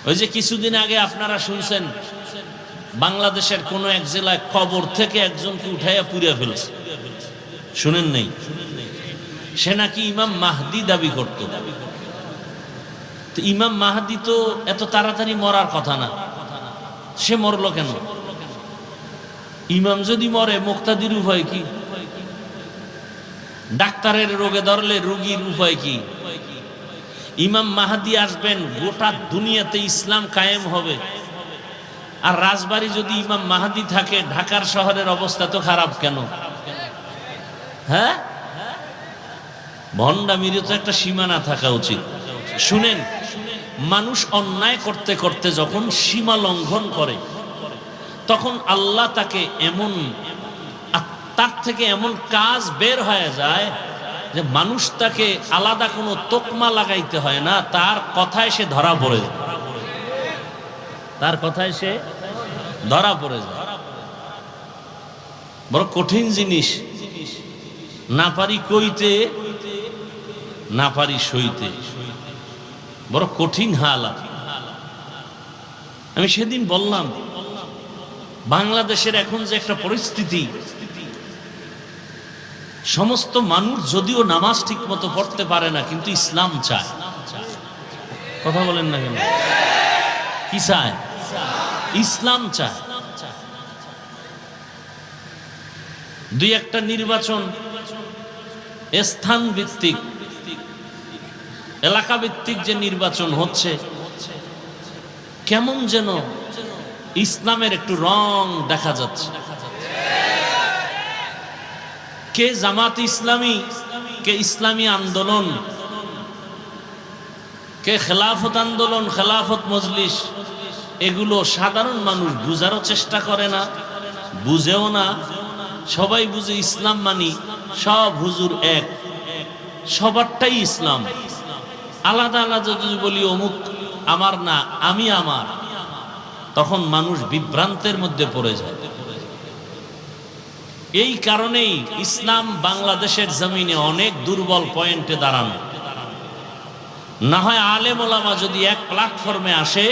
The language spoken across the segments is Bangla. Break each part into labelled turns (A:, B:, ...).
A: ওই যে কিছুদিন আগে আপনারা শুনছেন বাংলাদেশের কোন এক জেলায় কবর থেকে একজনকে উঠাইয়া পুড়িয়ে ফেলছে, শুনেন নেই? সে নাকি ইমাম মাহদি দাবি করত। তো ইমাম মাহদি তো এত তাড়াতাড়ি মরার কথা না, সে মরলো কেন? ইমাম যদি মরে মুক্তাদির উপায় কি? ডাক্তারের রোগে ধরলে রোগীর উপায় কি? ইমাম মাহদি আসবেন, গোটা দুনিয়াতে ইসলাম কায়েম হবে। আর রাজবাড়ী যদি ইমাম মাহদি থাকে, ঢাকার শহরের অবস্থা তো খারাপ কেন? হ্যাঁ, ভণ্ডামিরও তো একটা সীমানা থাকা উচিত। শুনেন, মানুষ অন্যায় করতে করতে যখন সীমা লঙ্ঘন করে, তখন আল্লাহ তাকে এমন, তার থেকে এমন কাজ বের হয়ে যায় যে মানুষ তাকে আলাদা কোনো তোকমা লাগাইতে হয় না, তার কথায় সে ধরা পড়ে যায়। তার কথায় সে ধরা পড়ে যায়। বড় কঠিন জিনিস। না পারি কইতে, না পারি সইতে, বড় কঠিন হালাত। আমি সেদিন বললাম, বাংলাদেশের এখন যে একটা পরিস্থিতি, সমস্ত মানুষ যদিও নামাজ ঠিক মতো পড়তে পারে না, কিন্তু ইসলাম চায়। কথা বলেন না কেন? কি চায়? ইসলাম চায়। দুই একটা নির্বাচন স্থান ভিত্তিক, এলাকা ভিত্তিক যে নির্বাচন হচ্ছে, কেমন যেন ইসলামের একটু রং দেখা যাচ্ছে। কে জামাত ইসলামী, কে ইসলামী আন্দোলন, কে খেলাফত আন্দোলন, খেলাফত মজলিস, এগুলো সাধারণ মানুষ বুঝারও চেষ্টা করে না, বুঝেও না। সবাই বুঝে ইসলাম মানি, সব হুজুর এক, সবারটাই ইসলাম। আলাদা আলাদা যদি বলি অমুক আমার না, আমি আমার, তখন মানুষ বিভ্রান্তের মধ্যে পড়ে যায়। এই কারণেই ইসলাম বাংলাদেশের জমিনে অনেক দুর্বল পয়েন্টে দাঁড়ানো। না হয় আলেম ওলামা যদি এক প্ল্যাটফর্মে আসে,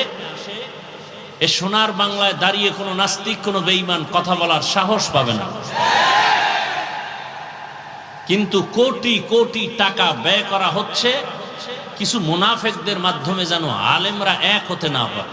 A: এ সোনার বাংলায় দাঁড়িয়ে কোনো নাস্তিক, কোনো বেঈমান কথা বলার সাহস পাবে না। কিন্তু কোটি কোটি টাকা ব্যয় করা হচ্ছে কিছু মুনাফিকদের মাধ্যমে, যেন আলেমরা এক হতে না পারে।